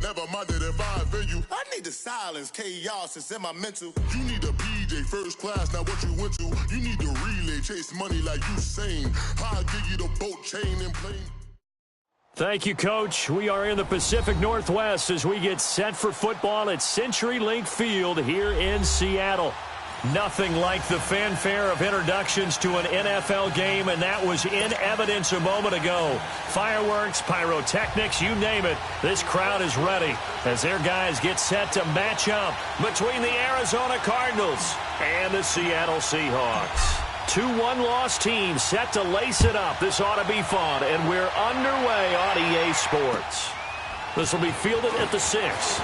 Never minded if I offend you. I need the silence, chaos is in my mental. You need a PJ first class, not what you went to. You need to relay, chase money like you sane. I'll give you the boat, chain, and plane. Thank you, Coach. We are in the Pacific Northwest as we get set for football at CenturyLink Field here in Seattle. Nothing like the fanfare of introductions to an NFL game, and that was in evidence a moment ago. Fireworks, pyrotechnics, you name it. This crowd is ready as their guys get set to match up between the Arizona Cardinals and the Seattle Seahawks. Two one-loss teams set to lace it up. This ought to be fun, and we're underway on EA Sports. This will be fielded at the 6.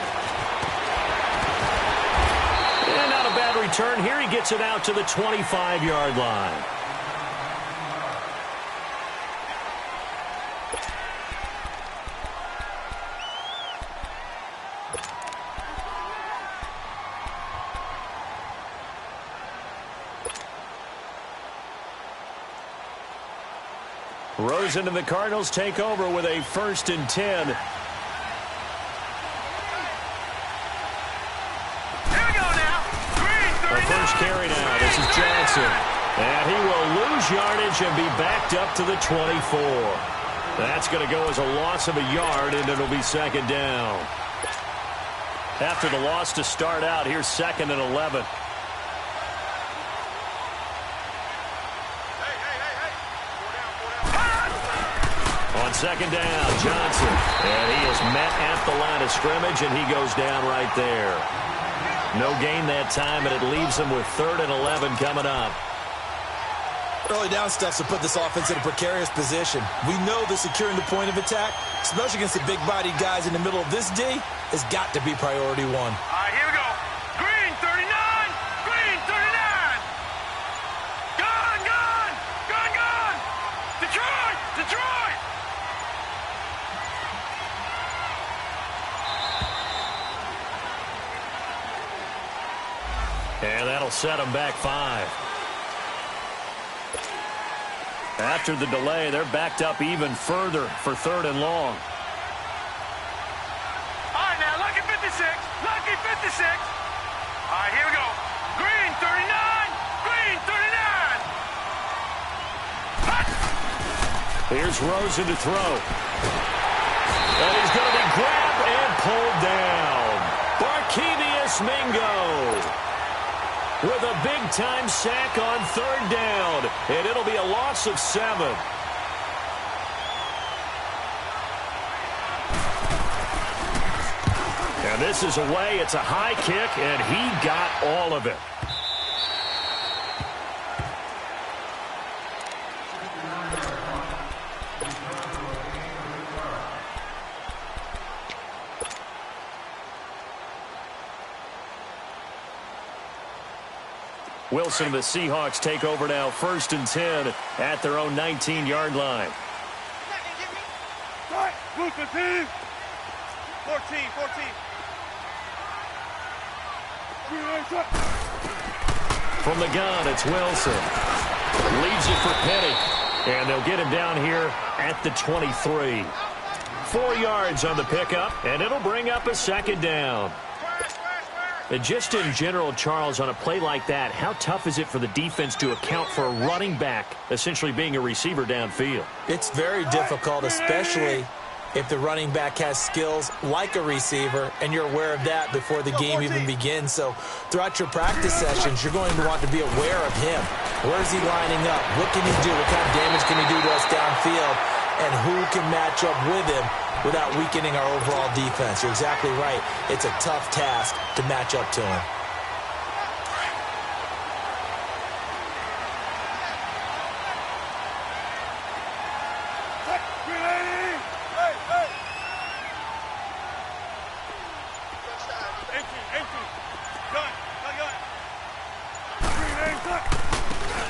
And not a bad return here. He gets it out to the 25-yard line. Rosen and the Cardinals take over with a 1st and 10. The first carry now. This is Johnson. And he will lose yardage and be backed up to the 24. That's going to go as a loss of a yard, and it'll be 2nd down. After the loss to start out, here's 2nd and 11. On 2nd down, Johnson. And he is met at the line of scrimmage, and he goes down right there. No gain that time, and it leaves them with 3rd and 11 coming up. Early down stuff to put this offense in a precarious position. We know that securing the point of attack, especially against the big-bodied guys in the middle of this D, has got to be priority 1. All right, here we go. Green, 39. Green, 39. Gone, gone. Gone, gone. Detroit, Detroit. And that'll set them back 5. After the delay, they're backed up even further for 3rd and long. All right, now, lucky 56. Lucky 56. All right, here we go. Green, 39. Green, 39. Here's Rosen to throw. And he's going to be grabbed and pulled down. Barkevious Mingo with a big-time sack on 3rd down, and it'll be a loss of 7. And this is away. It's a high kick, and he got all of it. Wilson and the Seahawks take over now, 1st and 10 at their own 19-yard line. All right, move the team. 14. From the gun, it's Wilson. Leaves it for Penny. And they'll get him down here at the 23. 4 yards on the pickup, and it'll bring up a 2nd down. And just in general, Charles, on a play like that, how tough is it for the defense to account for a running back essentially being a receiver downfield? It's very difficult, especially if the running back has skills like a receiver, and you're aware of that before the game even begins. So throughout your practice sessions, you're going to want to be aware of him. Where is he lining up? What can he do? What kind of damage can he do to us downfield? And who can match up with him without weakening our overall defense? You're exactly right. It's a tough task to match up to him.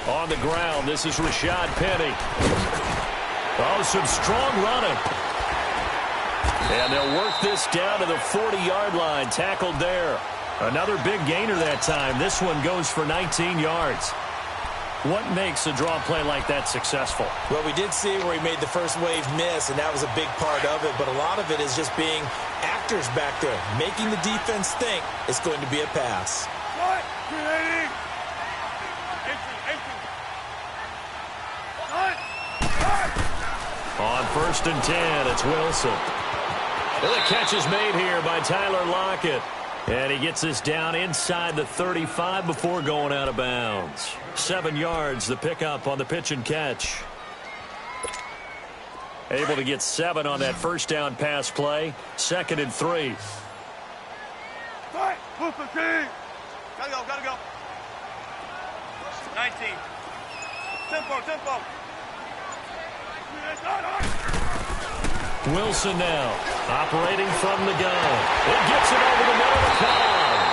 On the ground, this is Rashad Penny. Oh, some strong running. And they'll work this down to the 40-yard line, tackled there. Another big gainer that time. This one goes for 19 yards. What makes a draw play like that successful? Well, we did see where he made the first wave miss, and that was a big part of it. But a lot of it is just being accurate factors back there, making the defense think it's going to be a pass. On 1st and 10, it's Wilson. And the catch is made here by Tyler Lockett. And he gets this down inside the 35 before going out of bounds. 7 yards, the pickup on the pitch and catch. Able to get 7 on that first down pass play. 2nd and 3. Gotta go. 19. Tempo. Wilson now, operating from the gun. It gets it over the middle of the field.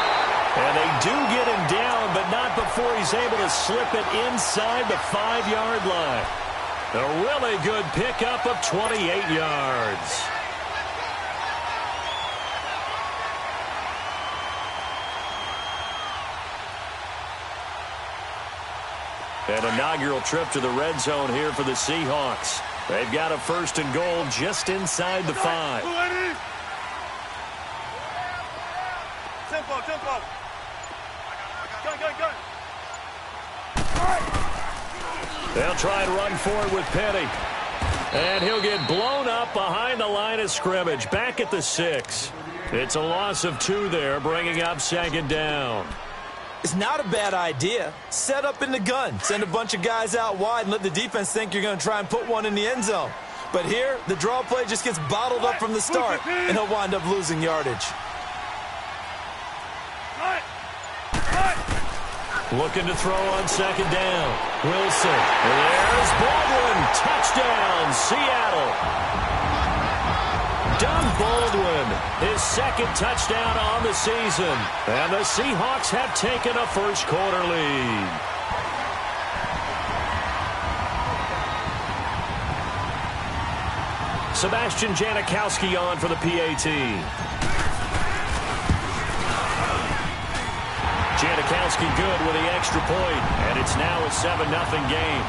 And they do get him down, but not before he's able to slip it inside the 5-yard line. A really good pickup of 28 yards. An inaugural trip to the red zone here for the Seahawks. They've got a 1st and goal just inside the 5. Tempo. Go. They'll try and run forward with Penny. And he'll get blown up behind the line of scrimmage, back at the 6. It's a loss of 2 there, bringing up 2nd down. It's not a bad idea. Set up in the gun. Send a bunch of guys out wide and let the defense think you're going to try and put one in the end zone. But here, the draw play just gets bottled up from the start, and he'll wind up losing yardage. Looking to throw on 2nd down. Wilson. There's Baldwin. Touchdown, Seattle. Doug Baldwin, his 2nd touchdown on the season. And the Seahawks have taken a first-quarter lead. Sebastian Janikowski on for the PAT. Janikowski good with the extra point, and it's now a 7-0 game.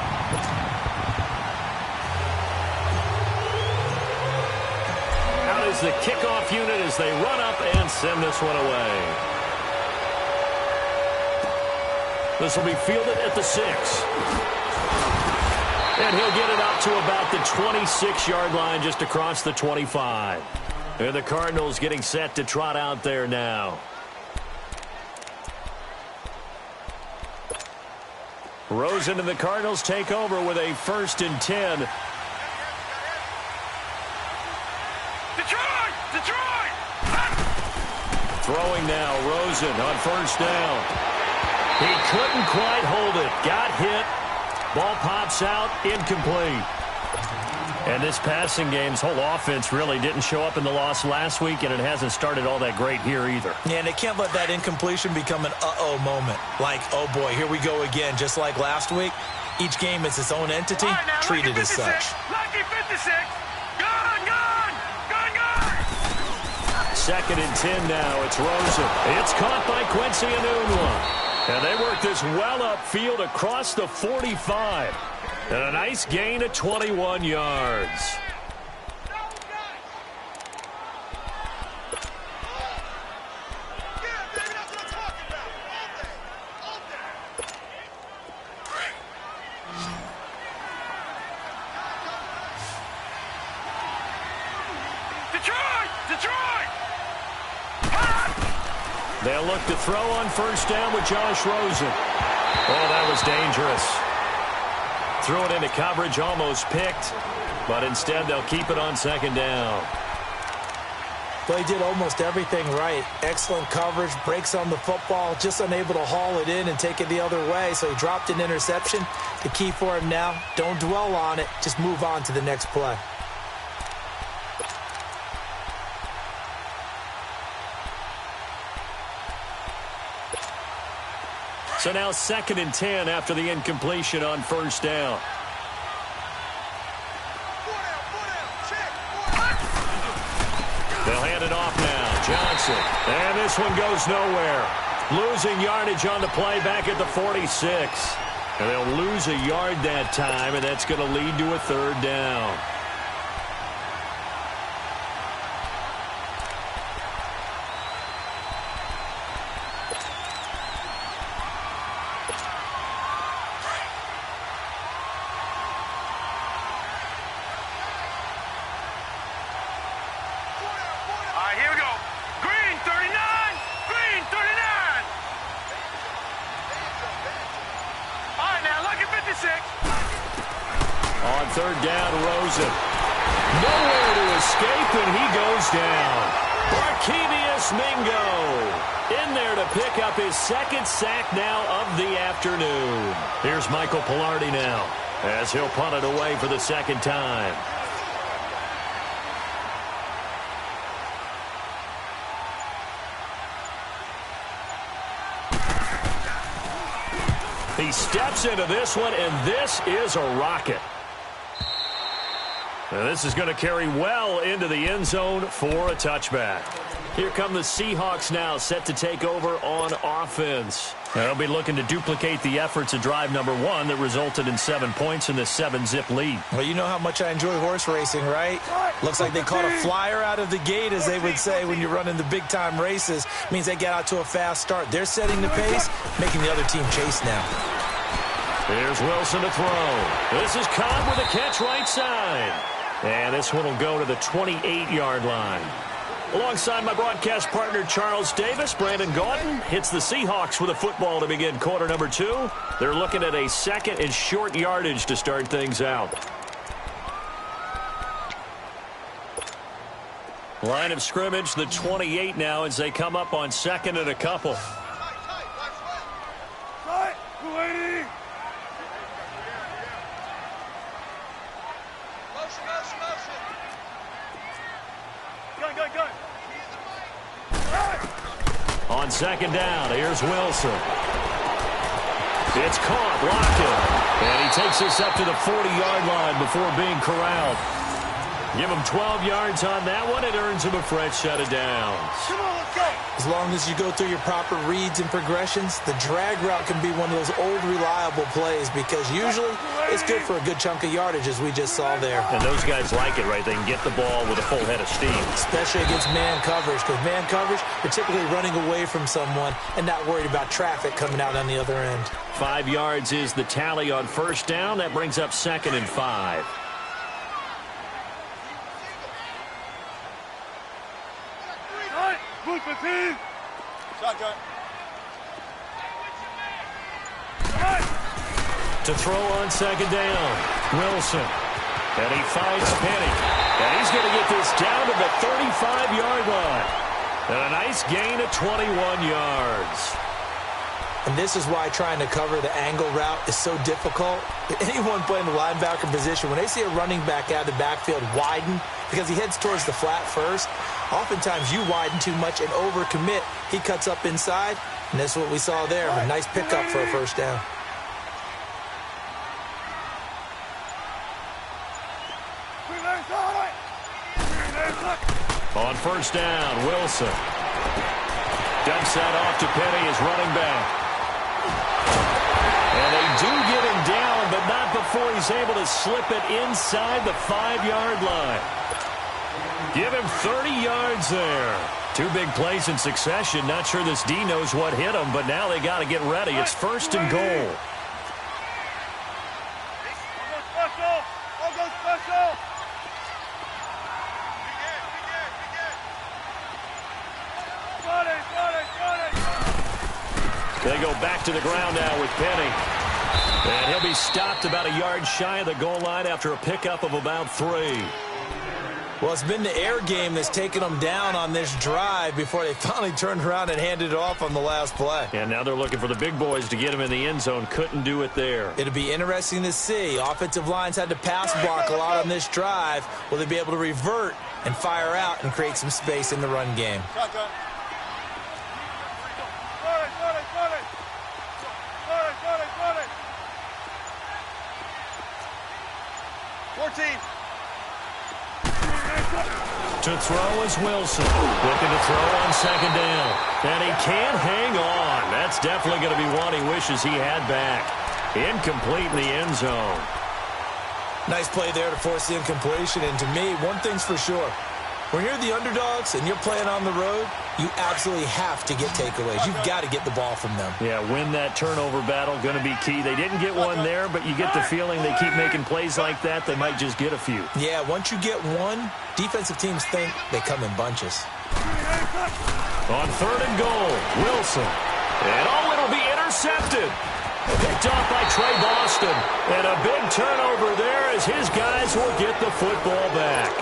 Out is the kickoff unit as they run up and send this one away. This will be fielded at the 6. And he'll get it up to about the 26-yard line just across the 25. And the Cardinals getting set to trot out there now. Rosen and the Cardinals take over with a 1st and 10. Detroit! Throwing now, Rosen on 1st down. He couldn't quite hold it. Got hit. Ball pops out, incomplete. And this passing game's whole offense really didn't show up in the loss last week, and it hasn't started all that great here either. Yeah, and they can't let that incompletion become an uh-oh moment. Like, oh boy, here we go again, just like last week. Each game is its own entity, Now, treated as such. Lucky 56. Gone. 2nd and 10 now. It's Rosen. It's caught by Quincy Enunwa. And they work this well upfield across the 45. And a nice gain of 21 yards. Detroit! They'll look to throw on 1st down with Josh Rosen. Oh, that was dangerous. Threw it into coverage, almost picked, but instead they'll keep it on 2nd down. Well, he did almost everything right. Excellent coverage, breaks on the football, just unable to haul it in and take it the other way, so he dropped an interception. The key for him now, don't dwell on it, just move on to the next play. So now 2nd and 10 after the incompletion on 1st down. They'll hand it off now. Johnson. And this one goes nowhere. Losing yardage on the play back at the 46. And they'll lose a yard that time, and that's going to lead to a 3rd down. third down, Rosen. Nowhere to escape, and he goes down. Barkevious Mingo in there to pick up his second sack now of the afternoon. Here's Michael Pilardi now as he'll punt it away for the second time. He steps into this one, and this is a rocket. And this is going to carry well into the end zone for a touchback. Here come the Seahawks now, set to take over on offense. They'll be looking to duplicate the efforts of drive number 1 that resulted in 7 points in this 7-zip lead. Well, you know how much I enjoy horse racing, right? Looks like they caught a flyer out of the gate, as they would say when you're running the big-time races. Means they get out to a fast start. They're setting the pace, making the other team chase now. Here's Wilson to throw. This is Cobb with a catch right side. And this one will go to the 28-yard line. Alongside my broadcast partner, Charles Davis, Brandon Gaudin hits the Seahawks with a football to begin quarter number 2. They're looking at a second and short yardage to start things out. Line of scrimmage, the 28 now as they come up on second and a couple. On second down, here's Wilson. It's caught, Lockett. And he takes this up to the 40-yard line before being corralled. Give him 12 yards on that one. It earns him a fresh set of downs. Come on, let's go. As long as you go through your proper reads and progressions, the drag route can be one of those old reliable plays because usually it's good for a good chunk of yardage, as we just saw there. And those guys like it, right? They can get the ball with a full head of steam. Especially against man coverage, because man coverage, you're typically running away from someone and not worried about traffic coming out on the other end. 5 yards is the tally on first down. That brings up second and 5. Shotgun. To throw on second down, Wilson. And he finds Penny. And he's going to get this down to the 35-yard line. And a nice gain of 21 yards. And this is why trying to cover the angle route is so difficult. Anyone playing the linebacker position, when they see a running back out of the backfield widen, because he heads towards the flat first, oftentimes you widen too much and overcommit. He cuts up inside, and that's what we saw there. A nice pickup for a first down. On first down, Wilson dumps that off to Penny as running back. And they do get him down, but not before he's able to slip it inside the 5-yard line. Give him 30 yards there. 2 big plays in succession. Not sure this D knows what hit him, but now they got to get ready. It's first and goal. They go back to the ground now with Penny. And he'll be stopped about a yard shy of the goal line after a pickup of about 3. Well, it's been the air game that's taken them down on this drive before they finally turned around and handed it off on the last play. And now they're looking for the big boys to get him in the end zone. Couldn't do it there. It'll be interesting to see. Offensive lines had to pass block a lot on this drive. Will they be able to revert and fire out and create some space in the run game? Shotgun. 14. To throw is Wilson. Looking to throw on second down. And he can't hang on. That's definitely going to be one he wishes he had back. Incomplete in the end zone. Nice play there to force the incompletion. And to me, one thing's for sure. When you're the underdogs and you're playing on the road, you absolutely have to get takeaways. You've got to get the ball from them. Yeah, win that turnover battle, going to be key. They didn't get one there, but you get the feeling they keep making plays like that, they might just get a few. Yeah, once you get one, defensive teams think they come in bunches. On third and goal, Wilson. And it'll be intercepted. Picked off by Trey Boston. And a big turnover there as his guys will get the football back.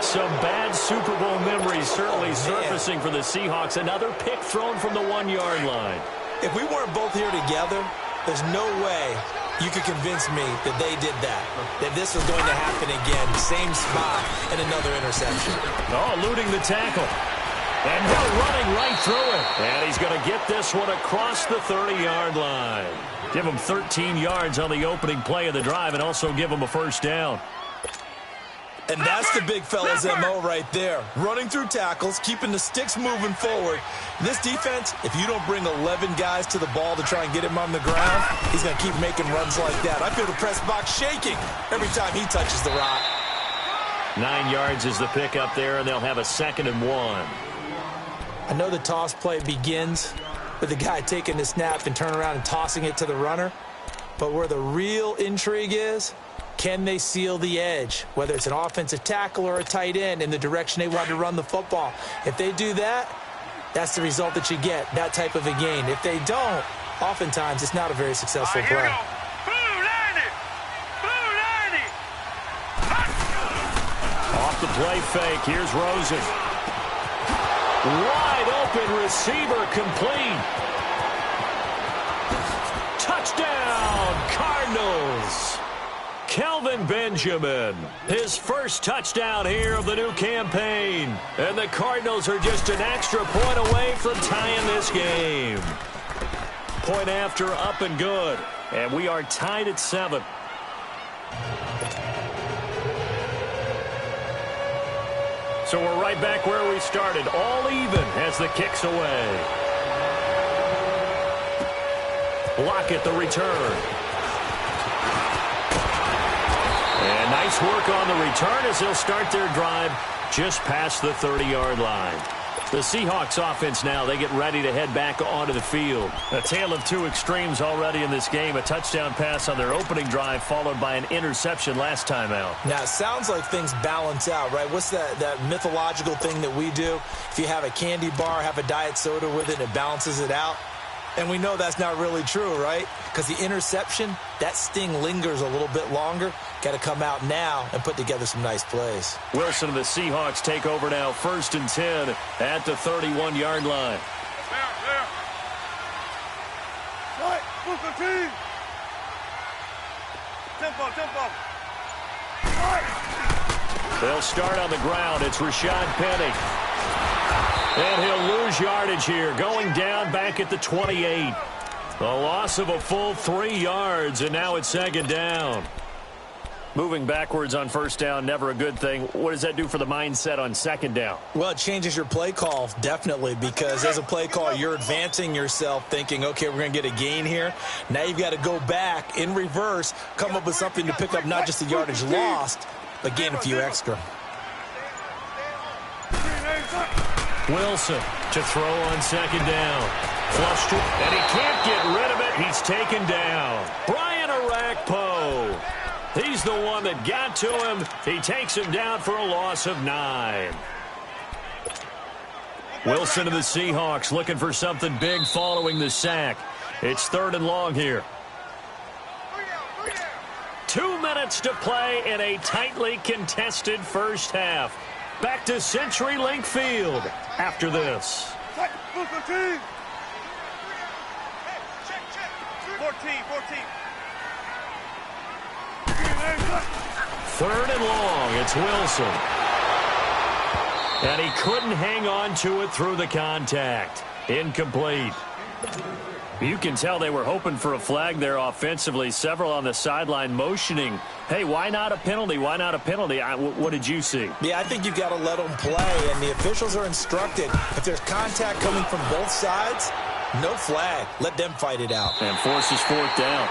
Some bad Super Bowl memories certainly surfacing for the Seahawks. Another pick thrown from the 1-yard line. If we weren't both here together, there's no way you could convince me that they did that this was going to happen again. Same spot and another interception. Oh, eluding the tackle. And now running right through it. And he's going to get this one across the 30-yard line. Give him 13 yards on the opening play of the drive and also give him a first down. And that's the big fella's MO right there. Running through tackles, keeping the sticks moving forward. This defense, if you don't bring 11 guys to the ball to try and get him on the ground, he's going to keep making runs like that. I feel the press box shaking every time he touches the rock. 9 yards is the pickup there, and they'll have a 2nd and 1. I know the toss play begins with the guy taking the snap and turning around and tossing it to the runner. But where the real intrigue is, can they seal the edge, whether it's an offensive tackle or a tight end, in the direction they want to run the football? If they do that, that's the result that you get, that type of a gain. If they don't, oftentimes it's not a very successful play. Off the play fake, here's Rosen. Wide open receiver complete. Touchdown, Cardinals. Kelvin Benjamin, his first touchdown here of the new campaign. And the Cardinals are just an extra point away from tying this game. Point after, up and good. And we are tied at 7. So we're right back where we started, all even as the kick's away. Lockett the return. And nice work on the return as they'll start their drive just past the 30-yard line. The Seahawks offense now, they get ready to head back onto the field. A tale of two extremes already in this game. A touchdown pass on their opening drive followed by an interception last time out. Now, it sounds like things balance out, right? What's that mythological thing that we do? If you have a candy bar, have a diet soda with it, it balances it out. And we know that's not really true, right? Because the interception, that sting lingers a little bit longer. Got to come out now and put together some nice plays. Wilson and the Seahawks take over now, 1st and 10 at the 31-yard line. Right, Booker T. Tempo. They'll start on the ground. It's Rashad Penny. And he'll lose yardage here, going down back at the 28. A loss of a full 3 yards, and now it's 2nd down. Moving backwards on 1st down, never a good thing. What does that do for the mindset on 2nd down? Well, it changes your play call, definitely, because as a play call, you're advancing yourself thinking, okay, we're going to get a gain here. Now you've got to go back in reverse, come up with something to pick up not just the yardage lost, but gain a few extra. Wilson to throw on 2nd down. Flushed it, and he can't get rid of it. He's taken down. Brian Orakpo. He's the one that got to him. He takes him down for a loss of 9. Wilson to the Seahawks looking for something big following the sack. It's 3rd and long here. 2 minutes to play in a tightly contested first half. Back to CenturyLink Field after this. 14. 3rd and long. It's Wilson. And he couldn't hang on to it through the contact. Incomplete. You can tell they were hoping for a flag there offensively. Several on the sideline motioning, hey, why not a penalty? Why not a penalty? What did you see? Yeah, I think you've got to let them play, and the officials are instructed. If there's contact coming from both sides, no flag. Let them fight it out. And forces 4th down.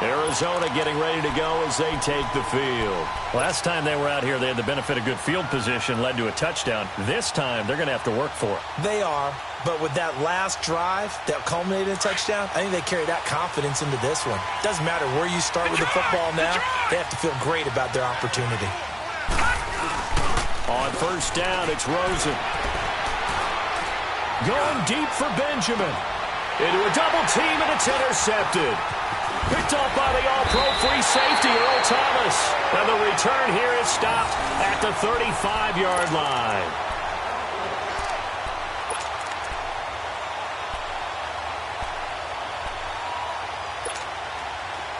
Arizona getting ready to go as they take the field. Last time they were out here, they had the benefit of good field position, led to a touchdown. This time, they're going to have to work for it. They are, but with that last drive that culminated in a touchdown, I think they carry that confidence into this one. Doesn't matter where you start with the football now, they have to feel great about their opportunity. On 1st down, it's Rosen. Going deep for Benjamin. into a double team, and it's intercepted. Picked off by the all-pro free safety, Earl Thomas. And the return here is stopped at the 35-yard line.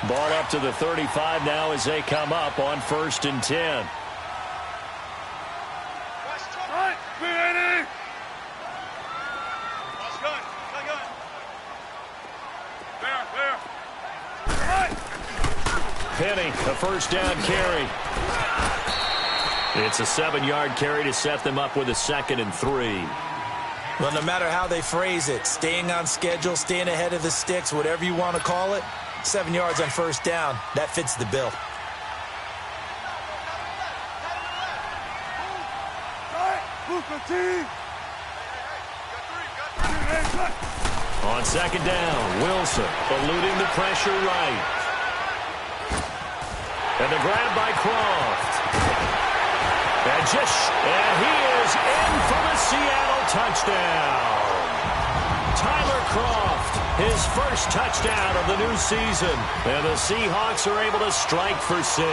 Ball up to the 35 now as they come up on 1st and 10. Penny, a first down carry. It's a 7-yard carry to set them up with a 2nd and 3. Well, no matter how they phrase it, staying on schedule, staying ahead of the sticks, whatever you want to call it, 7 yards on 1st down, that fits the bill. On 2nd down, Wilson eluding the pressure right. And the grab by Croft. And he is in for the Seattle touchdown. Tyler Croft, his first touchdown of the new season. And the Seahawks are able to strike for 6.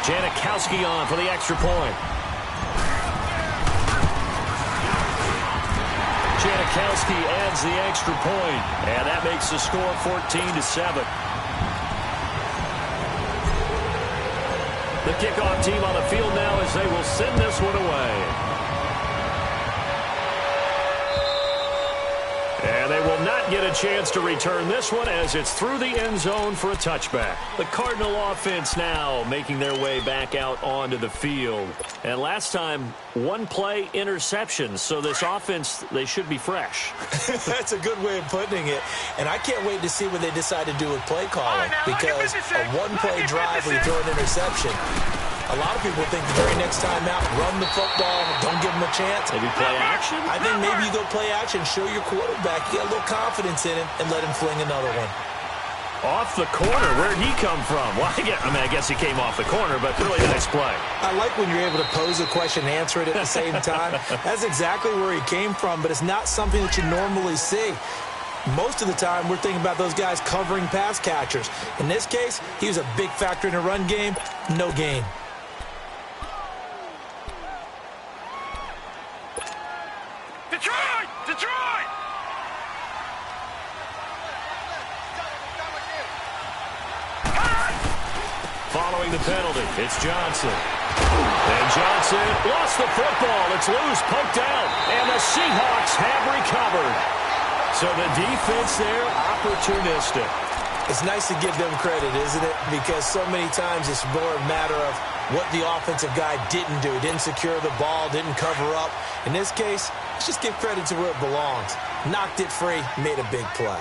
Janikowski on for the extra point. Janikowski adds the extra point, and that makes the score 14-7. The kickoff team on the field now as they will send this one away. And they will not get a chance to return this one as it's through the end zone for a touchback. The Cardinal offense now making their way back out onto the field. And last time, 1 play interception. So this offense, they should be fresh. That's a good way of putting it. And I can't wait to see what they decide to do with play calling. Because a 1-play drive where you throw an interception, a lot of people think the very next time out, run the football, don't give them a chance. Maybe play action? I think maybe you go play action, show your quarterback, you get a little confidence in him, and let him fling another one. Off the corner, where'd he come from? Well, I guess he came off the corner, but really nice play. I like when you're able to pose a question and answer it at the same time. That's exactly where he came from, but it's not something that you normally see. Most of the time, we're thinking about those guys covering pass catchers. In this case, he was a big factor in the run game, no gain. Detroit! Following the penalty, it's Johnson. And Johnson lost the football. It's loose, poked out, and the Seahawks have recovered. So the defense there, opportunistic. It's nice to give them credit, isn't it? Because so many times it's more a matter of what the offensive guy didn't do. Didn't secure the ball, didn't cover up. In this case, let's just give credit to where it belongs. Knocked it free, made a big play.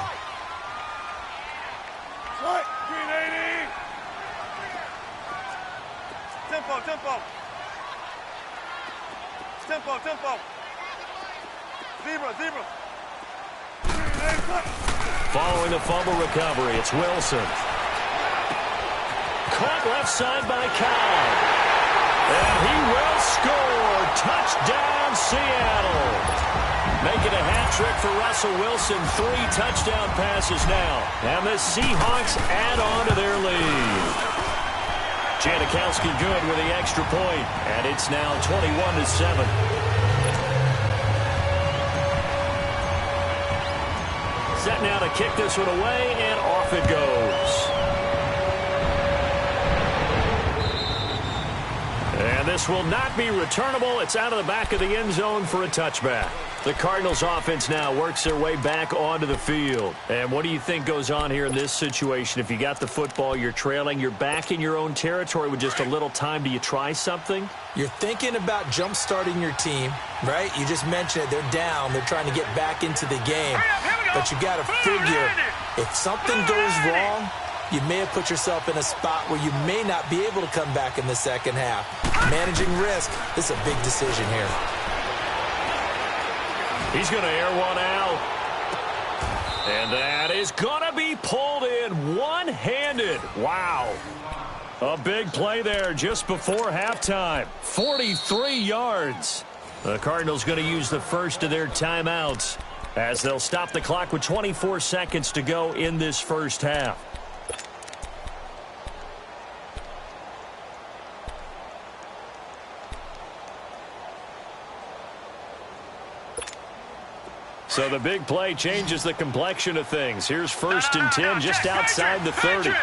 Green 80! Tempo! Zebra! Following the fumble recovery, it's Wilson. Caught left side by Cobb. And he will score. Touchdown, Seattle. Making a hat trick for Russell Wilson. 3 touchdown passes now. And the Seahawks add on to their lead. Janikowski good with the extra point. And it's now 21-7. Set now to kick this one away, and off it goes. And this will not be returnable. It's out of the back of the end zone for a touchback. The Cardinals offense now works their way back onto the field. And what do you think goes on here in this situation? If you got the football, you're trailing, you're back in your own territory with just a little time. Do you try something? You're thinking about jump-starting your team, right? You just mentioned it. They're down. They're trying to get back into the game. But you got to figure, if something goes wrong, you may have put yourself in a spot where you may not be able to come back in the second half. Managing risk, this is a big decision here. He's going to air one out. And that is going to be pulled in one-handed. Wow. A big play there just before halftime. 43 yards. The Cardinals going to use the first of their timeouts as they'll stop the clock with 24 seconds to go in this first half. So the big play changes the complexion of things. Here's 1st and 10 just outside the 30. All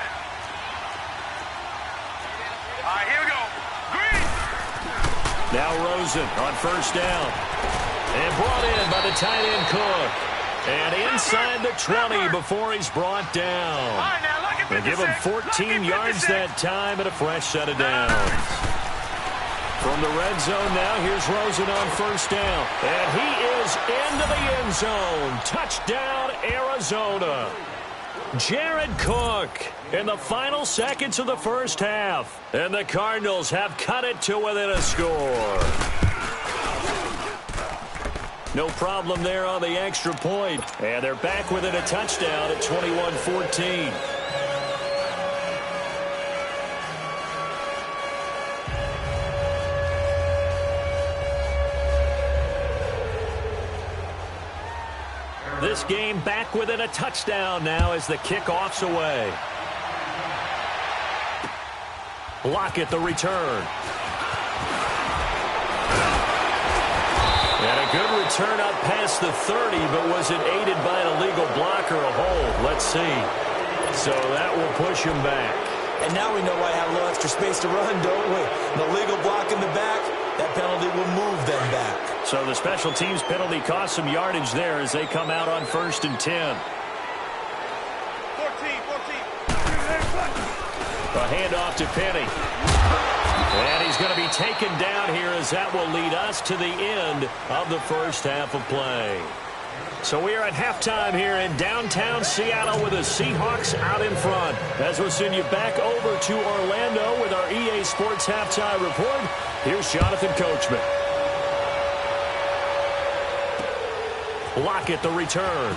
right, here we go. Green. Now Rosen on 1st down. And brought in by the tight end Cook. And inside the 20 before he's brought down. All right, now look at They give him 14 yards that time and a fresh set of downs. From the red zone now, here's Rosen on 1st down. And he is into the end zone. Touchdown, Arizona. Jared Cook in the final seconds of the first half. And the Cardinals have cut it to within a score. No problem there on the extra point. And they're back within a touchdown at 21-14. This game back within a touchdown now as the kickoff's away. Lockett the return. And a good return up past the 30, but was it aided by an illegal block or a hold? Let's see. So that will push him back. And now we know why I have a little extra space to run, don't we? An illegal block in the back, that penalty will move them back. So the special teams penalty cost some yardage there as they come out on 1st and 10. 14. A handoff to Penny. And he's going to be taken down here as that will lead us to the end of the first half of play. So we are at halftime here in downtown Seattle with the Seahawks out in front. As we'll send you back over to Orlando with our EA Sports Halftime Report, here's Jonathan Coachman. Lockett the return.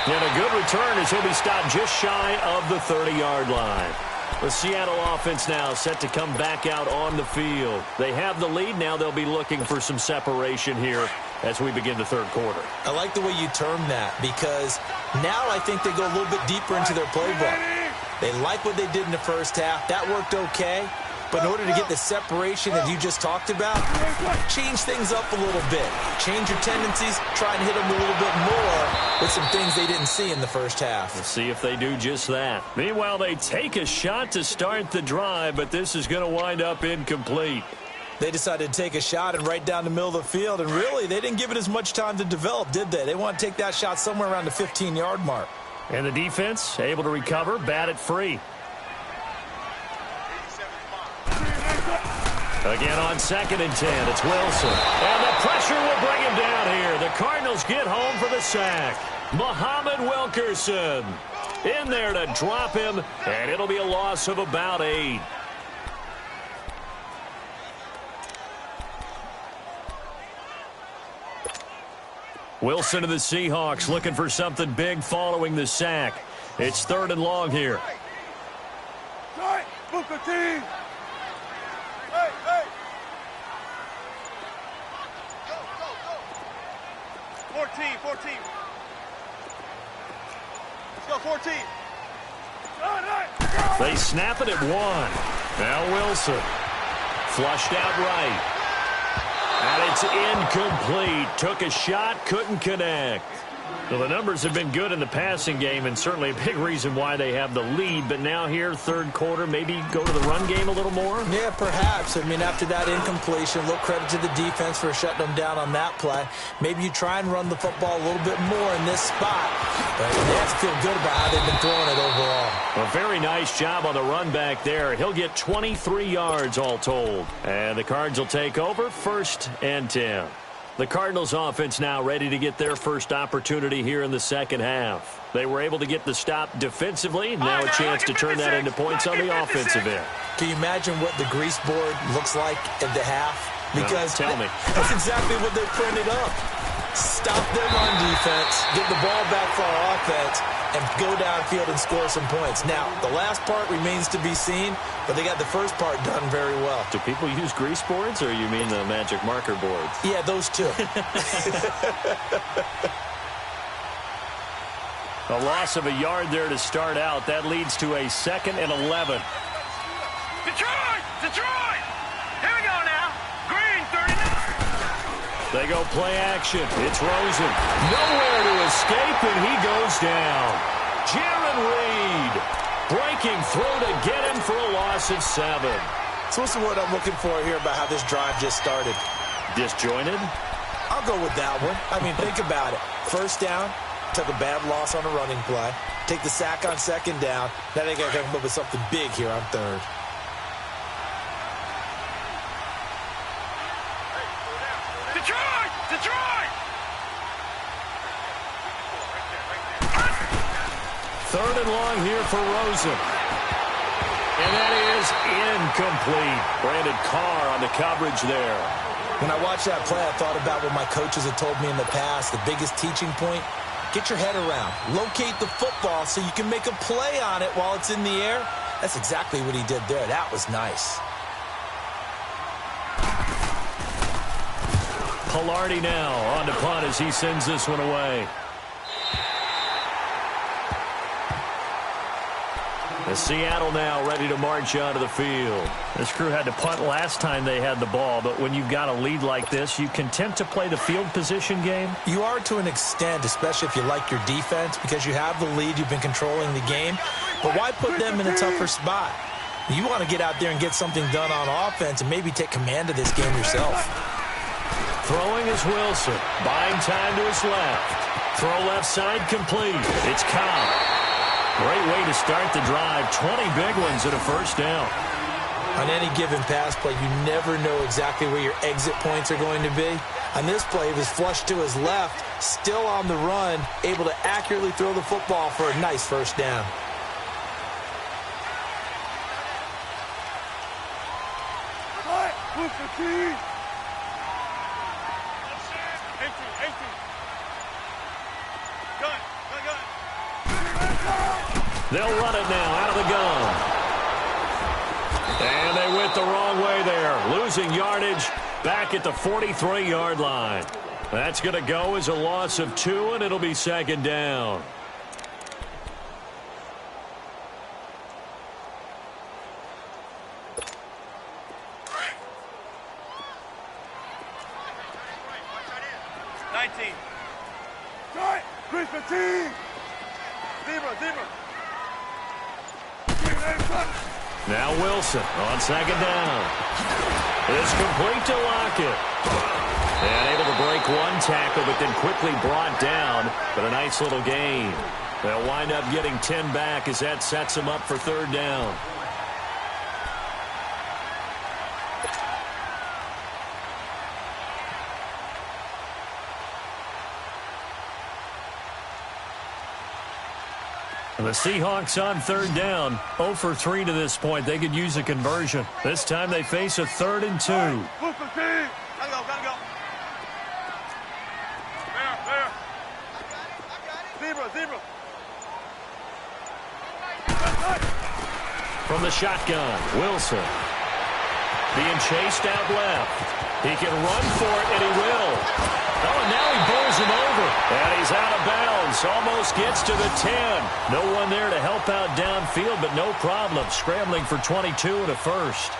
And a good return as he'll be stopped just shy of the 30-yard line. The Seattle offense now set to come back out on the field. They have the lead. Now they'll be looking for some separation here as we begin the third quarter. I like the way you termed that because now I think they go a little bit deeper into their playbook. They like what they did in the first half. That worked okay. But in order to get the separation that you just talked about, change things up a little bit. Change your tendencies, try and hit them a little bit more with some things they didn't see in the first half. We'll see if they do just that. Meanwhile, they take a shot to start the drive, but this is going to wind up incomplete. They decided to take a shot and right down the middle of the field, and really, they didn't give it as much time to develop, did they? They want to take that shot somewhere around the 15-yard mark. And the defense able to recover, bat it free. Again on 2nd and 10, it's Wilson. And the pressure will bring him down here. The Cardinals get home for the sack. Muhammad Wilkerson in there to drop him, and it'll be a loss of about 8. Wilson of the Seahawks looking for something big following the sack. It's 3rd and long here. Booker team. 14. Let's go, 14. They snap it at 1. Now Wilson. Flushed out right. And it's incomplete. Took a shot, couldn't connect. Well, the numbers have been good in the passing game and certainly a big reason why they have the lead. But now here, third quarter, maybe go to the run game a little more? Yeah, perhaps. I mean, after that incompletion, a little credit to the defense for shutting them down on that play. Maybe you try and run the football a little bit more in this spot. But they have to feel good about how they've been throwing it overall. A very nice job on the run back there. He'll get 23 yards all told. And the Cards will take over 1st and 10. The Cardinals offense now ready to get their first opportunity here in the second half. They were able to get the stop defensively. Now a chance to turn that into points on the offensive end. Can you imagine what the grease board looks like at the half? Because tell me. That's exactly what they printed up. Stop their run defense, get the ball back for our offense, and go downfield and score some points. Now, the last part remains to be seen, but they got the first part done very well. Do people use grease boards, or you mean the magic marker boards? Yeah, those two. A loss of a yard there to start out. That leads to a 2nd and 11. Detroit! Detroit! Here we go now. Green, 39. They go play action. It's Rosen. Nowhere to escape, and he goes down. Jaron Reed breaking through to get him for a loss of 7. So what's the word I'm looking for here about how this drive just started? Disjointed? I'll go with that one. I mean, think about it. First down, took a bad loss on a running play. Take the sack on 2nd down. Now they got to come up with something big here on 3rd. Detroit! Detroit! 3rd and long here for Rosen. And that is incomplete. Brandon Carr on the coverage there. When I watched that play, I thought about what my coaches had told me in the past. The biggest teaching point, get your head around. Locate the football so you can make a play on it while it's in the air. That's exactly what he did there. That was nice. Pilardi now on to punt as he sends this one away. The Seattle now ready to march onto the field. This crew had to punt last time they had the ball, but when you've got a lead like this, you content to play the field position game? You are to an extent, especially if you like your defense, because you have the lead, you've been controlling the game. But why put them in a tougher spot? You want to get out there and get something done on offense and maybe take command of this game yourself. Throwing is Wilson. Buying time to his left. Throw left side complete. It's Cobb. Great way to start the drive. 20 big ones and a first down. On any given pass play, you never know exactly where your exit points are going to be. On this play, he was flushed to his left, still on the run, able to accurately throw the football for a nice first down. They'll run it now out of the gun. And they went the wrong way there. Losing yardage back at the 43-yard line. That's going to go as a loss of 2, and it'll be 2nd down. Now Wilson on 2nd down. It's complete to Lockett. And able to break one tackle, but then quickly brought down. But a nice little gain. They'll wind up getting 10 back as that sets them up for 3rd down. The Seahawks on 3rd down. 0 for 3 to this point. They could use a conversion. This time they face a 3rd and 2. Gotta go. There. Zebra. From the shotgun, Wilson. Being chased out left. He can run for it, and he will. Oh, and now he bowls him over. And he's out of bounds. Almost gets to the 10. No one there to help out downfield, but no problem. Scrambling for 22 and a first.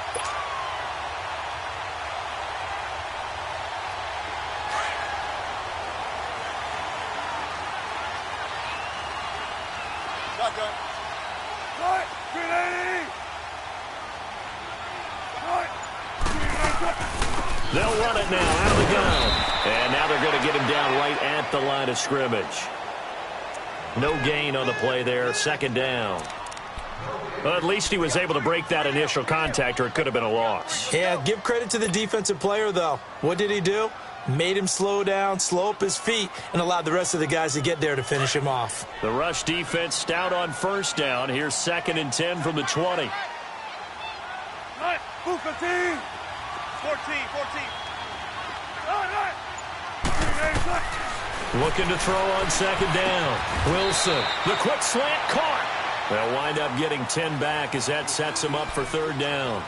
They'll run it now out of the gun. And now they're going to get him down right at the line of scrimmage. No gain on the play there. 2nd down. Well, at least he was able to break that initial contact, or it could have been a loss. Yeah, give credit to the defensive player, though. What did he do? Made him slow down, slow up his feet, and allowed the rest of the guys to get there to finish him off. The rush defense stout on 1st down. Here's 2nd and 10 from the 20. 14. Looking to throw on second down. Wilson, the quick slant caught. They'll wind up getting 10 back as that sets them up for third down.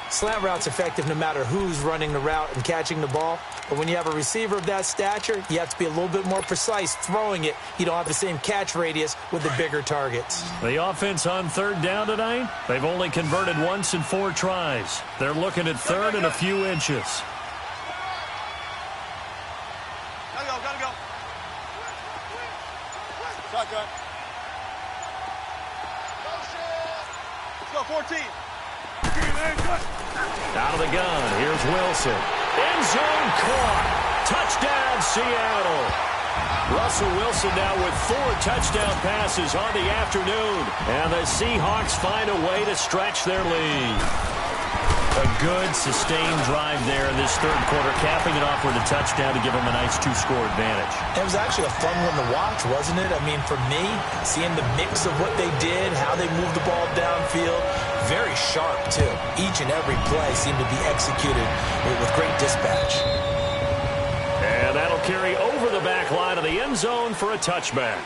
Slant route's effective no matter who's running the route and catching the ball. But when you have a receiver of that stature, you have to be a little bit more precise throwing it. You don't have the same catch radius with the bigger targets. The offense on third down tonight, they've only converted once in 4 tries. They're looking at third and a few inches. Gotta go. Shotgun. Let's go, 14. Out of the gun, here's Wilson. End zone caught. Touchdown, Seattle. Russell Wilson now with 4 touchdown passes on the afternoon. And the Seahawks find a way to stretch their lead. A good, sustained drive there in this third quarter, capping it off with a touchdown to give them a nice 2-score advantage. It was actually a fun one to watch, wasn't it? I mean, for me, seeing the mix of what they did, how they moved the ball downfield, very sharp, too. Each and every play seemed to be executed with great dispatch. And that'll carry over the back line of the end zone for a touchback.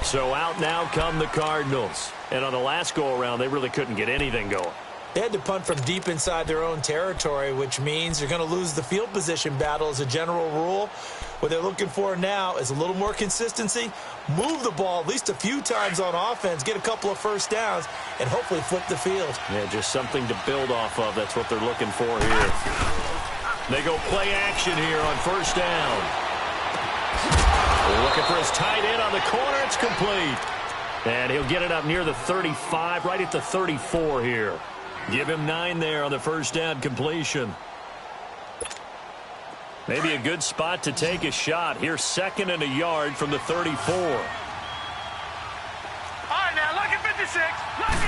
So out now come the Cardinals. And on the last go-around, they really couldn't get anything going. They had to punt from deep inside their own territory, which means you're going to lose the field position battle as a general rule. What they're looking for now is a little more consistency, move the ball at least a few times on offense, get a couple of first downs, and hopefully flip the field. Yeah, just something to build off of. That's what they're looking for here. They go play action here on first down. Looking for his tight end on the corner. It's complete. And he'll get it up near the 35, right at the 34 here. Give him 9 there on the first down completion. Maybe a good spot to take a shot. Here's 2nd and a yard from the 34. All right, now, lucky 56. Lucky.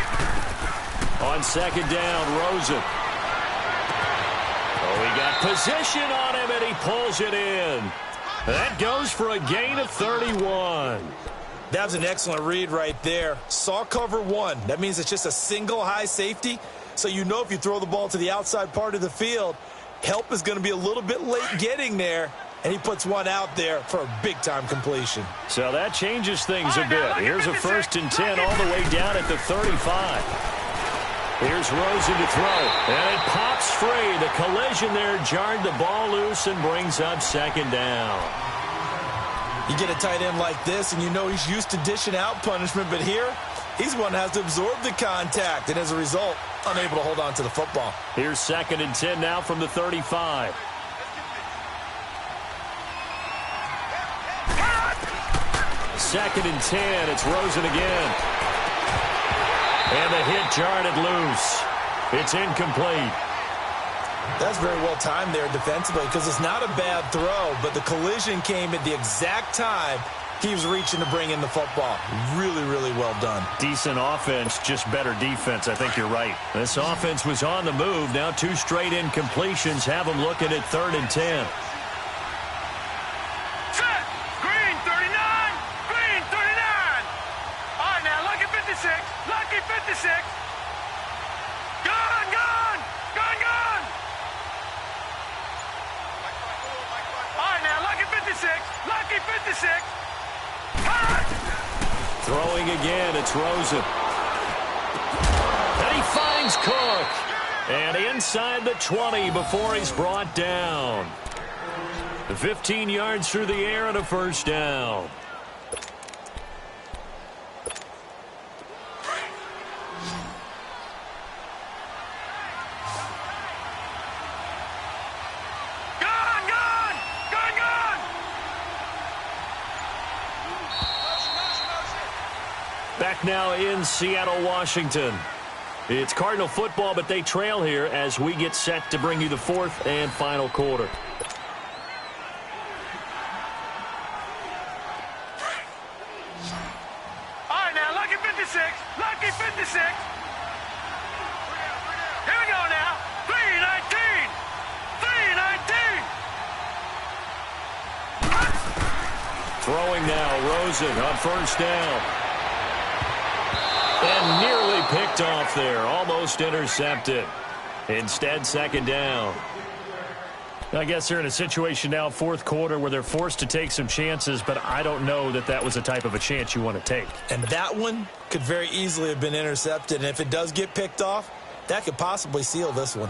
On second down, Rosen. Oh, he got position on him, and he pulls it in. That goes for a gain of 31. That was an excellent read right there. Saw cover 1. That means it's just a single high safety. So you know if you throw the ball to the outside part of the field, help is going to be a little bit late getting there, and he puts one out there for a big-time completion. So that changes things a bit. Here's a 1st and 10 all the way down at the 35. Here's Rosen to throw, and it pops free. The collision there jarred the ball loose and brings up 2nd down. You get a tight end like this, and you know he's used to dishing out punishment, but here, he's one that has to absorb the contact, and as a result, unable to hold on to the football. Here's 2nd and 10 now from the 35. Second and 10. It's Rosen again. And the hit jarred it loose. It's incomplete. That's very well timed there defensively because it's not a bad throw, but the collision came at the exact time he was reaching to bring in the football. Really, really well done. Decent offense, just better defense. I think you're right. This offense was on the move. Now 2 straight incompletions have them looking at 3rd and 10. Set. Green 39. Green 39. All right, now, lucky 56. Lucky 56. Gun, gun. Gun, gun. All right, now, lucky 56. Lucky 56. Throwing again, it's Rosen. And he finds Cook. And inside the 20 before he's brought down. 15 yards through the air and a first down. Back now in Seattle, Washington. It's Cardinal football, but they trail here as we get set to bring you the 4th and final quarter. All right, now, lucky 56. Lucky 56. Here we go now. 319. 319. Throwing now, Rosen on first down. And nearly picked off there. Almost intercepted. Instead, 2nd down. I guess they're in a situation now, fourth quarter, where they're forced to take some chances, but I don't know that that was the type of a chance you want to take. And that one could very easily have been intercepted, and if it does get picked off, that could possibly seal this one.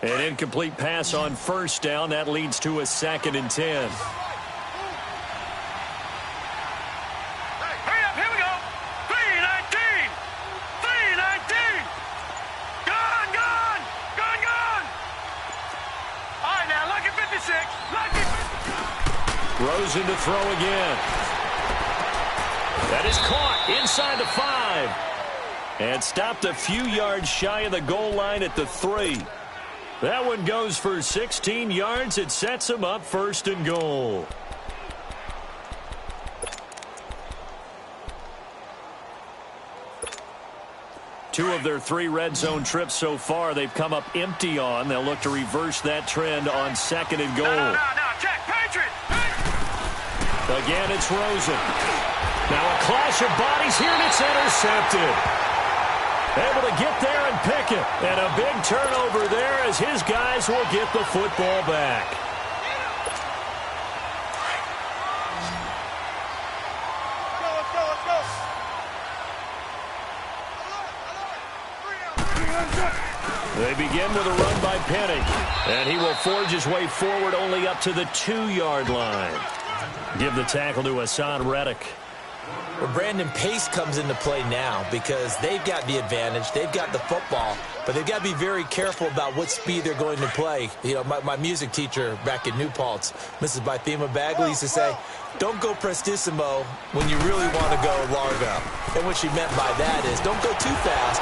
An incomplete pass on first down. That leads to a 2nd and 10. Hurry up, here we go. 319. 319. Gone. All right, now, lucky 56. Lucky 56. Rosen to throw again. That is caught inside the 5. And stopped a few yards shy of the goal line at the 3. That one goes for 16 yards. It sets them up 1st and goal. Two of their 3 red zone trips so far, they've come up empty on. They'll look to reverse that trend on 2nd and goal. No, check, Patriot. Again, it's Rosen. Now a clash of bodies here, and it's intercepted. Able to get there and pick it. And a big turnover there as his guys will get the football back. They begin with a run by Penny. And he will forge his way forward only up to the 2-yard line. Give the tackle to Hassan Reddick. Well, Brandon, pace comes into play now because they've got the advantage. They've got the football, but they've got to be very careful about what speed they're going to play. You know, my music teacher back in New Paltz, Mrs. Bythema Bagley, used to say, don't go prestissimo when you really want to go largo. And what she meant by that is don't go too fast.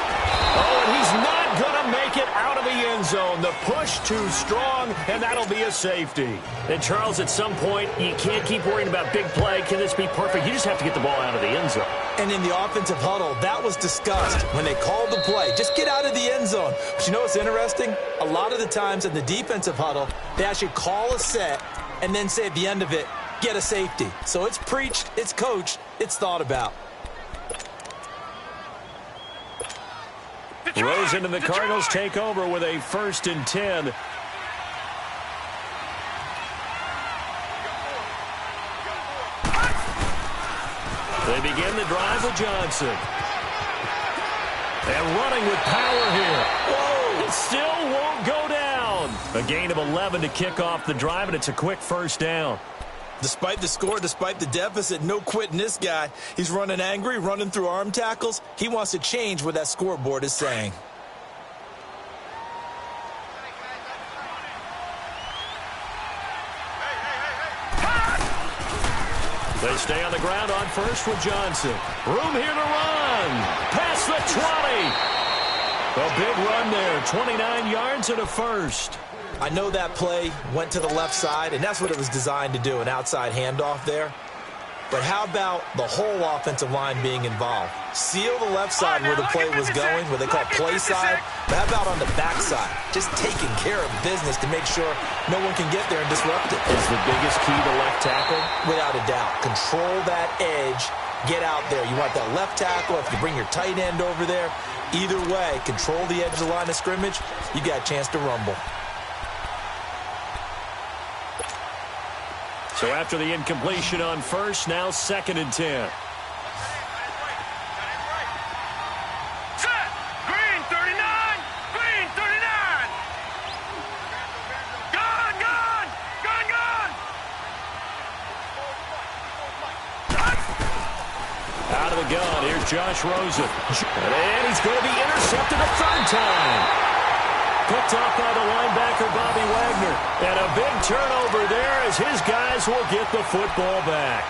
Oh, and he's not going to make it out of the end zone. The push too strong, and that'll be a safety. And, Charles, at some point, you can't keep worrying about big play. Can this be perfect? You just have to get the ball out of the end zone. And in the offensive huddle, that was discussed when they called the play. Just get out of the end zone. But you know what's interesting? A lot of the times in the defensive huddle, they actually call a set and then say at the end of it, get a safety. So it's preached, it's coached, it's thought about. Rosen and the Cardinals take over with a 1st and 10. They begin the drive with Johnson. And running with power here. Whoa! It still won't go down. A gain of 11 to kick off the drive, and it's a quick 1st down. Despite the score, despite the deficit, no quitting this guy. He's running angry, running through arm tackles. He wants to change what that scoreboard is saying. They stay on the ground on first with Johnson. Room here to run. Past the 20. A big run there. 29 yards and a 1st. I know that play went to the left side, and that's what it was designed to do, an outside handoff there. But how about the whole offensive line being involved? Seal the left side where the play was going, what they call play side. But how about on the back side? Just taking care of business to make sure no one can get there and disrupt it. Is the biggest key to left tackle? Without a doubt. Control that edge. Get out there. You want that left tackle. If you bring your tight end over there, either way, control the edge of the line of scrimmage, you got a chance to rumble. So after the incompletion on first, now 2nd and 10. Set. Green 39. Green 39. Gone. Out of the gun, here's Josh Rosen. And he's going to be intercepted a 3rd time. Picked off by the linebacker, Bobby Wagner. And a big turnover there as his guys will get the football back.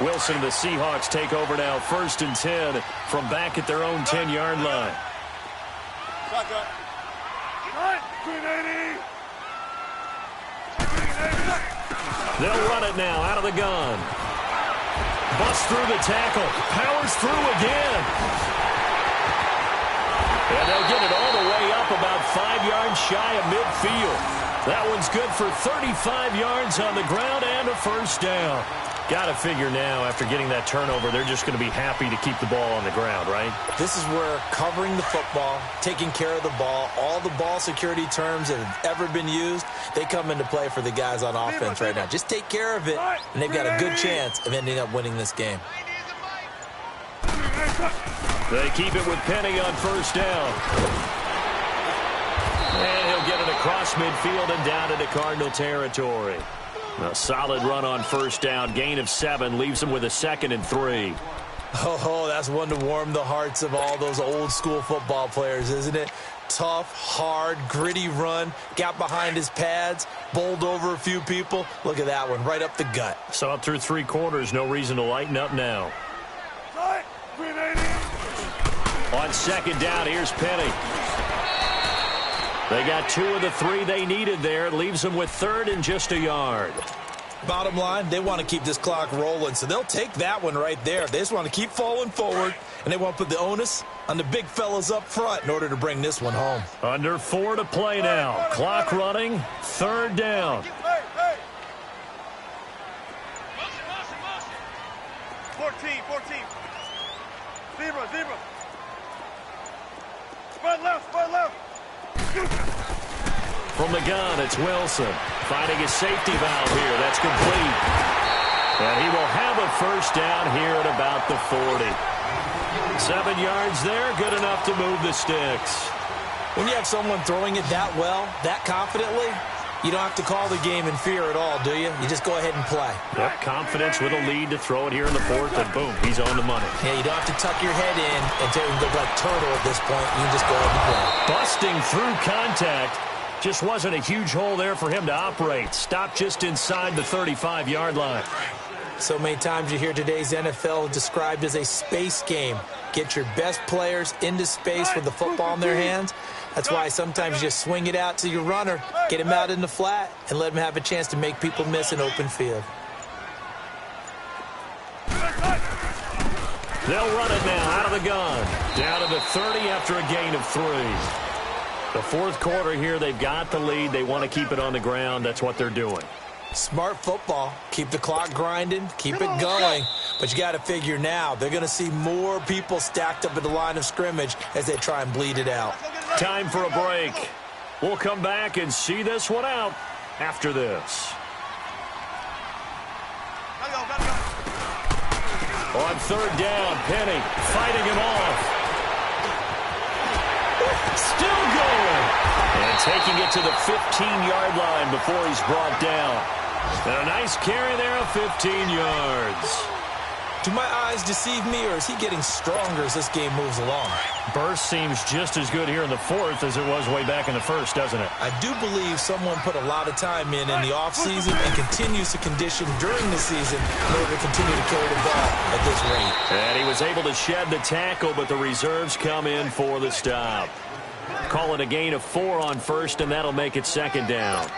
Wilson and the Seahawks take over now, 1st and 10 from back at their own 10-yard line. They'll run it now out of the gun. Busts through the tackle. Powers through again. And they'll get it all the way up about 5 yards shy of midfield. That one's good for 35 yards on the ground and a 1st down. Got to figure now, after getting that turnover, they're just going to be happy to keep the ball on the ground, right? This is where covering the football, taking care of the ball, all the ball security terms that have ever been used, they come into play for the guys on offense right now. Just take care of it, and they've got a good chance of ending up winning this game. They keep it with Penny on first down. And he'll get it across midfield and down into Cardinal territory. A solid run on first down. Gain of 7 leaves him with a 2nd and 3. Oh, that's one to warm the hearts of all those old school football players, isn't it? Tough, hard, gritty run. Got behind his pads, bowled over a few people. Look at that one, right up the gut. Saw it through 3 quarters. No reason to lighten up now. On second down, here's Penny. They got 2 of the 3 they needed there. It leaves them with 3rd and just a yard. Bottom line, they want to keep this clock rolling, so they'll take that one right there. They just want to keep falling forward, and they want to put the onus on the big fellas up front in order to bring this one home. Under 4 to play now. Clock running. 3rd down. 14. Zebra. Spread left. From the gun, it's Wilson. Finding his safety valve here. That's complete. And he will have a first down here at about the 40. 7 yards there, good enough to move the sticks. When you have someone throwing it that well, that confidently, you don't have to call the game in fear at all, do you? You just go ahead and play. Yep, confidence with a lead to throw it here in the 4th, and boom, he's on the money. Yeah, you don't have to tuck your head in and go like turtle at this point. You can just go ahead and play. Busting through contact. Just wasn't a huge hole there for him to operate. Stopped just inside the 35-yard line. So many times you hear today's NFL described as a space game. Get your best players into space with the football in their hands. That's why sometimes you just swing it out to your runner, get him out in the flat, and let him have a chance to make people miss an open field. They'll run it now out of the gun. Down to the 30 after a gain of 3. The 4th quarter here, they've got the lead. They want to keep it on the ground. That's what they're doing. Smart football. Keep the clock grinding. Keep it going. But you got to figure now, they're going to see more people stacked up at the line of scrimmage as they try and bleed it out. Time for a break. We'll come back and see this one out after this. On 3rd down, Penny fighting him off. Still going. And taking it to the 15-yard line before he's brought down. And a nice carry there of 15 yards. Do my eyes deceive me, or is he getting stronger as this game moves along? Burst seems just as good here in the 4th as it was way back in the 1st, doesn't it? I do believe someone put a lot of time in the offseason and continues to condition during the season in order to continue to carry the ball at this rate. And he was able to shed the tackle, but the reserves come in for the stop. Call it a gain of 4 on 1st, and that'll make it 2nd down.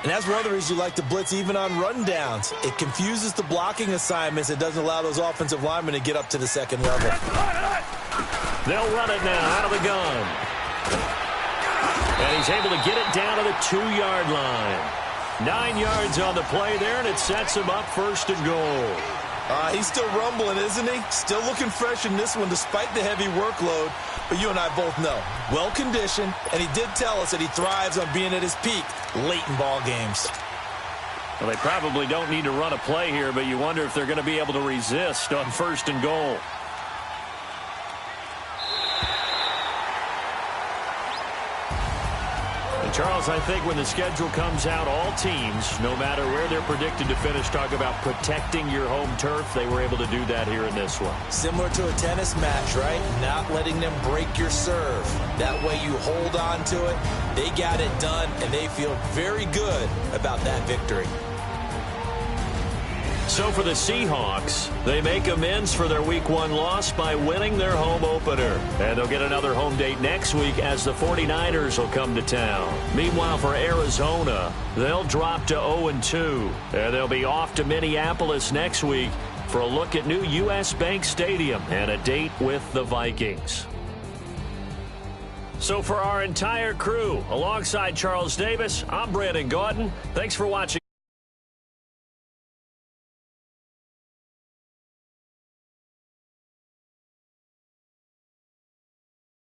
And that's one of the reasons you like to blitz even on rundowns. It confuses the blocking assignments. It doesn't allow those offensive linemen to get up to the 2nd level. They'll run it now out of the gun. And he's able to get it down to the 2-yard line. 9 yards on the play there, and it sets him up 1st and goal. He's still rumbling, isn't he? Still looking fresh in this one despite the heavy workload. But you and I both know, well-conditioned, and he did tell us that he thrives on being at his peak late in ball games. Well, they probably don't need to run a play here, but you wonder if they're going to be able to resist on 1st and goal. And Charles, I think when the schedule comes out, all teams, no matter where they're predicted to finish, talk about protecting your home turf. They were able to do that here in this one. Similar to a tennis match, right? Not letting them break your serve. That way you hold on to it. They got it done, and they feel very good about that victory. So for the Seahawks, they make amends for their Week 1 loss by winning their home opener. And they'll get another home date next week as the 49ers will come to town. Meanwhile, for Arizona, they'll drop to 0-2. And they'll be off to Minneapolis next week for a look at new U.S. Bank Stadium and a date with the Vikings. So for our entire crew, alongside Charles Davis, I'm Brandon Gautin. Thanks for watching.